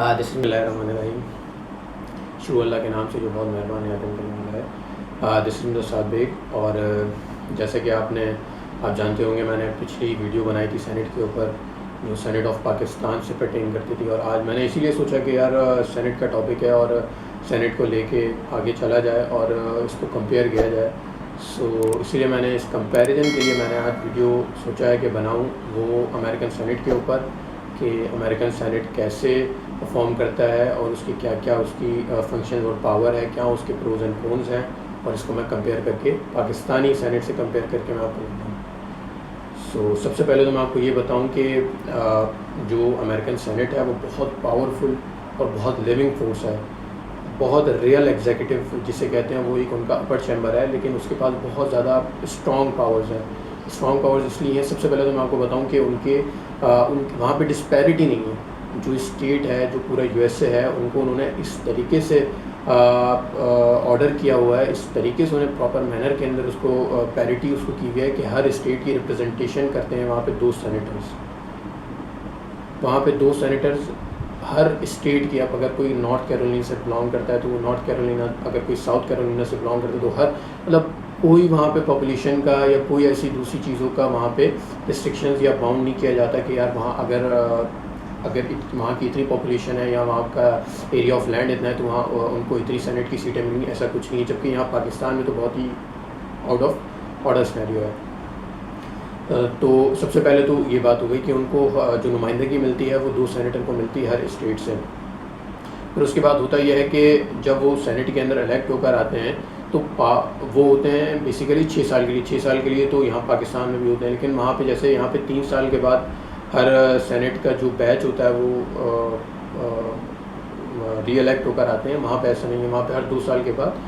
बिस्मिल्लाहिर्रहमानिर्रहीम। शुरू अल्लाह के नाम से जो बहुत मेहरबान यादम करने वाला है। This is Saad Baig. और जैसे कि आप जानते होंगे, मैंने पिछली वीडियो बनाई थी सेनेट के ऊपर, जो सेनेट ऑफ पाकिस्तान से पर्टेन करती थी। और आज मैंने इसीलिए सोचा कि यार सेनेट का टॉपिक है और सेनेट को लेके आगे चला जाए और इसको कंपेयर किया जाए। इसीलिए मैंने इस कंपैरिजन के लिए मैंने आज वीडियो सोचा है कि बनाऊं, वो अमेरिकन सेनेट के ऊपर कि अमेरिकन सेनेट कैसे परफॉर्म करता है और उसकी क्या क्या उसकी फंक्शन और पावर है, क्या उसके प्रोज एंड कॉन्स हैं, और इसको मैं कंपेयर करके पाकिस्तानी सेनेट से कंपेयर करके मैं आपको बताऊँ। सबसे पहले तो मैं आपको ये बताऊँ कि जो अमेरिकन सेनेट है वो बहुत पावरफुल और बहुत लिविंग फोर्स है, बहुत रियल एग्जीक्यूटिव जिसे कहते हैं, वो एक उनका अपर चैम्बर है, लेकिन उसके पास बहुत ज़्यादा स्ट्रॉन्ग पावर्स हैं। स्ट्रॉन्ग पावर्स इसलिए हैं, सबसे पहले तो मैं आपको बताऊं कि उनके वहाँ पे डिस्पैरिटी नहीं है। जो स्टेट है, जो पूरा यूएसए है, उनको उन्होंने इस तरीके से ऑर्डर किया हुआ है, इस तरीके से उन्हें प्रॉपर मैनर के अंदर उसको पैरिटी उसको की हुई है कि हर स्टेट की रिप्रेजेंटेशन करते हैं वहाँ पे दो सेनेटर्स। वहाँ पे दो सेनेटर्स हर स्टेट की। अब अगर कोई नॉर्थ कैरोलिना से बिलोंग करता है तो वो नॉर्थ कैरोलिना, अगर कोई साउथ कैरोलिना से बिलोंग करता है तो हर मतलब कोई वहाँ पे पॉपुलेशन का या कोई ऐसी दूसरी चीज़ों का वहाँ पे रिस्ट्रिक्शंस या बाउंड नहीं किया जाता कि यार वहाँ अगर वहाँ की इतनी पॉपुलेशन है या वहाँ का एरिया ऑफ लैंड इतना है तो वहाँ उनको इतनी सेनेट की सीटें मिलेंगी, ऐसा कुछ नहीं है। जबकि यहाँ पाकिस्तान में तो बहुत ही आउट ऑफ ऑर्डर सिनेरियो है। तो सबसे पहले तो ये बात हो गई कि उनको जो नुमाइंदगी मिलती है वो दो सेनेटर को मिलती है हर स्टेट से। फिर उसके बाद होता यह है कि जब वो सेनेट के अंदर इलेक्ट होकर आते हैं तो वो होते हैं बेसिकली 6 साल के लिए। 6 साल के लिए तो यहाँ पाकिस्तान में भी होते हैं, लेकिन वहाँ पे जैसे यहाँ पे 3 साल के बाद हर सेनेट का जो बैच होता है वो री इलेक्ट होकर आते हैं। वहाँ पे ऐसा नहीं है, वहाँ पे हर 2 साल के बाद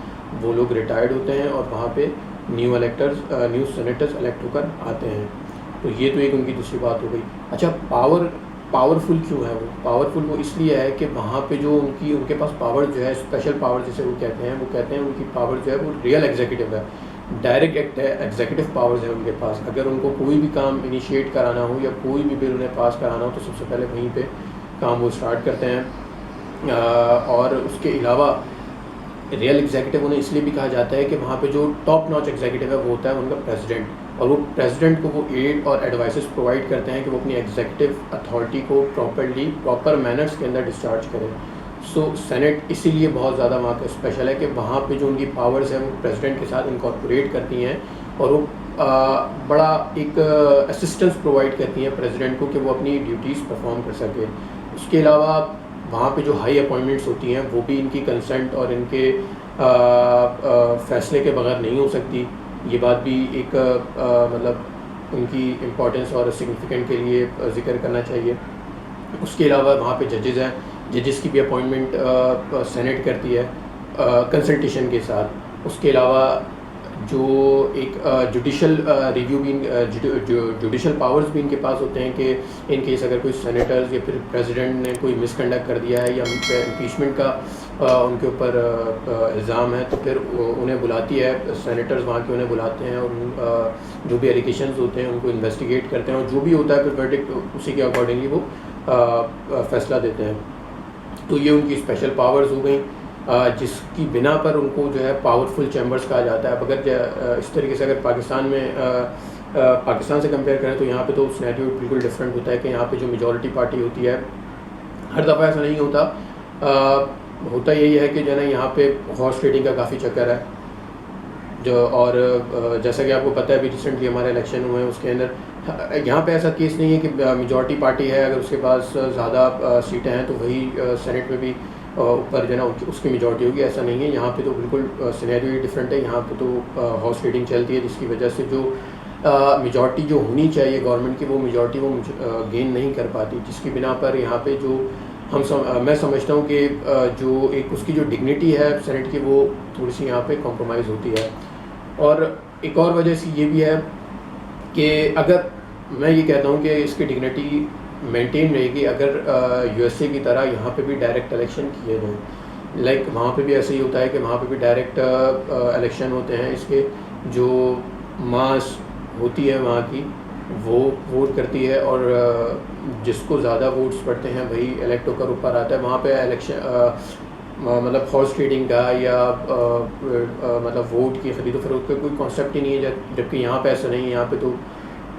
वो लोग रिटायर्ड होते हैं और वहाँ पे न्यू सेनेटर्स इलेक्ट होकर आते हैं। तो ये तो एक उनकी दूसरी बात हो गई। अच्छा, पावरफुल क्यों है वो? पावरफुल वो इसलिए है कि वहाँ पे जो उनके पास पावर जो है, स्पेशल पावर जिसे वो कहते हैं उनकी पावर जो है वो रियल एग्जीक्यूटिव है, डायरेक्ट एग्जीक्यूटिव पावर्स है उनके पास। अगर उनको कोई भी काम इनिशिएट कराना हो या कोई भी बिल उन्हें पास कराना हो तो सबसे पहले वहीं पे काम वो स्टार्ट करते हैं। और उसके अलावा रियल एग्जीक्यूटिव उन्हें इसलिए भी कहा जाता है कि वहाँ पे जो टॉप नॉच एग्जीक्यूटिव है वो होता है उनका प्रेसिडेंट, और वो प्रेसिडेंट को वो एड और एडवाइसेस प्रोवाइड करते हैं कि वो अपनी एग्जीक्यूटिव अथॉरिटी को प्रॉपर मैनर्स के अंदर डिस्चार्ज करें। सेनेट इसीलिए बहुत ज़्यादा वहाँ का स्पेशल है कि वहाँ पे जो उनकी पावर्स हैं वो प्रेसिडेंट के साथ इनकॉर्पोरेट करती हैं और वो बड़ा एक असिस्टेंस प्रोवाइड करती हैं प्रेसिडेंट को कि वो अपनी ड्यूटीज़ परफॉर्म कर सके। उसके अलावा वहाँ पे जो हाई अपॉइंटमेंट्स होती हैं वो भी इनकी कंसेंट और इनके फैसले के बगैर नहीं हो सकती। ये बात भी एक मतलब उनकी इम्पोर्टेंस और सिग्निफिकेंट के लिए ज़िक्र करना चाहिए। उसके अलावा वहाँ पे जजेस हैं, जजेस की भी अपॉइंटमेंट सेनेट करती है कंसल्टेशन के साथ। उसके अलावा जो एक जुडिशल रिव्यू भी जुडिशल पावर्स भी इनके पास होते हैं कि इन केस अगर कोई सेनेटर्स या फिर प्रेसिडेंट ने कोई मिसकंडक्ट कर दिया है या इम्पीचमेंट का उनके ऊपर इल्ज़ाम है तो फिर उन्हें बुलाती है, सेनेटर्स वहाँ के उन्हें बुलाते हैं और जो भी एलिगेशंस होते हैं उनको इन्वेस्टिगेट करते हैं और जो भी होता है फिर वर्डिक्ट उसी के अकॉर्डिंगली वो फैसला देते हैं। तो ये उनकी स्पेशल पावर्स हो गई जिसकी बिना पर उनको जो है पावरफुल चैम्बर्स कहा जाता है। अब अगर इस तरीके से अगर पाकिस्तान से कंपेयर करें तो यहाँ पे तो सिनेरियो बिल्कुल डिफरेंट होता है कि यहाँ पे जो मेजॉरिटी पार्टी होती है, हर दफ़ा ऐसा नहीं होता, होता यही है कि जो है ना यहाँ पे हॉर्स ट्रेडिंग का काफ़ी चक्कर है जो। और जैसा कि आपको पता है अभी रिसेंटली हमारे इलेक्शन हुए हैं, उसके अंदर यहाँ पे ऐसा केस नहीं है कि मेजॉरिटी पार्टी है, अगर उसके पास ज़्यादा सीटें हैं तो वही सेनेट में भी ऊपर जो है ना उसकी मेजॉरिटी होगी, ऐसा नहीं है। यहाँ पे तो बिल्कुल सिनेरियो ही डिफरेंट है। यहाँ पे तो हाउस ट्रेडिंग चलती है जिसकी वजह से जो मेजॉरिटी जो होनी चाहिए गवर्नमेंट की वो मेजॉरिटी वो गेन नहीं कर पाती, जिसकी बिना पर यहाँ पे जो मैं समझता हूँ कि जो एक उसकी जो डिग्निटी है सेनेट की वो थोड़ी सी यहाँ पे कॉम्प्रोमाइज़ होती है। और एक और वजह से ये भी है कि अगर मैं ये कहता हूँ कि इसकी डिग्निटी मेंटेन रहेगी अगर यूएसए की तरह यहाँ पे भी डायरेक्ट इलेक्शन किए जाएँ। लाइक वहाँ पे भी ऐसे ही होता है कि वहाँ पे भी डायरेक्ट इलेक्शन होते हैं। इसके जो मास होती है वहाँ की वो वोट करती है और जिसको ज़्यादा वोट्स पड़ते हैं वही इलेक्ट होकर ऊपर आता है। वहाँ पे इलेक्शन मतलब हॉर्स ट्रेडिंग का या मतलब वोट की ख़रीदो फरोख्त का कोई कॉन्सेप्ट ही नहीं है, जबकि यहाँ पे ऐसा नहीं है। यहाँ पे तो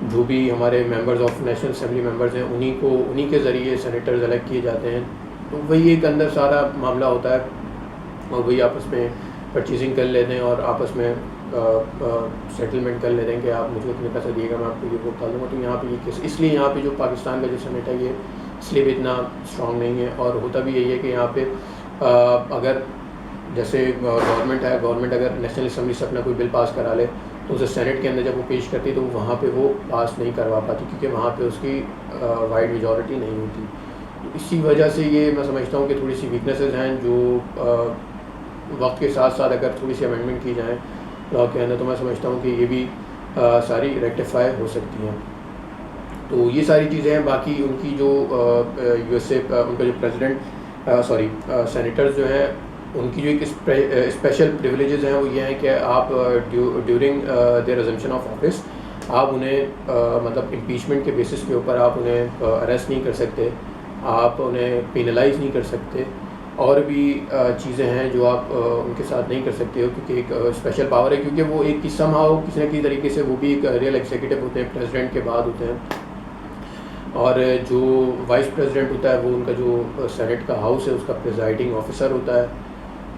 जो भी हमारे members of national assembly members हैं उन्हीं के ज़रिए सेनेटर्स इलेक्ट किए जाते हैं। तो वही एक अंदर सारा मामला होता है और वही आपस में परचेजिंग कर लेते हैं और आपस में सेटलमेंट कर लेते हैं कि आप मुझे इतने पैसे दिएगा, मैं आपको ये वोट डाल दूँगा। तो यहाँ पे ये केस, इसलिए यहाँ पे जो पाकिस्तान का जो सेनेट है ये इसलिए भी इतना स्ट्रॉन्ग नहीं है। और होता भी यही है कि यहाँ पे अगर जैसे गवर्नमेंट अगर नेशनल असेंबली से अपना कोई बिल पास करा ले तो उसे सेनेट के अंदर जब वो पेश करती है तो वहाँ पे वो पास नहीं करवा पाती, क्योंकि वहाँ पे उसकी वाइड मेजॉरिटी नहीं होती। तो इसी वजह से ये मैं समझता हूँ कि थोड़ी सी वीकनेसेस हैं जो वक्त के साथ साथ अगर थोड़ी सी अमेंडमेंट की जाए लॉ के अंदर तो मैं समझता हूँ कि ये भी सारी रेक्टिफाई हो सकती हैं। तो ये सारी चीज़ें हैं। बाकी उनकी जो USA उनका जो प्रेसिडेंट सेनेटर्स जो हैं उनकी जो एक स्पेशल प्रिविलेजेस हैं वो ये हैं कि आप during their assumption of office आप उन्हें मतलब इम्पीचमेंट के बेसिस के ऊपर आप उन्हें अरेस्ट नहीं कर सकते, आप उन्हें पेनलाइज नहीं कर सकते, और भी चीज़ें हैं जो आप उनके साथ नहीं कर सकते हो, क्योंकि एक स्पेशल पावर है, क्योंकि वो एक किस्म किसी न किसी तरीके से वो भी एक रियल एग्जीक्यूटिव होते हैं, प्रेसिडेंट के बाद होते हैं। और जो वाइस प्रेसिडेंट होता है वो उनका जो सेनेट का हाउस है उसका प्रिजाइडिंग ऑफिसर होता है।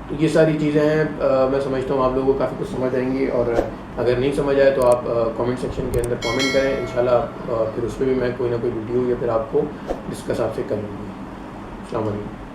तो ये सारी चीज़ें हैं। मैं समझता हूँ आप लोगों को काफ़ी कुछ समझ आएंगी, और अगर नहीं समझ आए तो आप कमेंट सेक्शन के अंदर कमेंट करें। इंशाल्लाह फिर उस पर भी मैं कोई ना कोई वीडियो या फिर आपको डिस्कस आपसे कर लूँगी। अस्सलाम वालेकुम।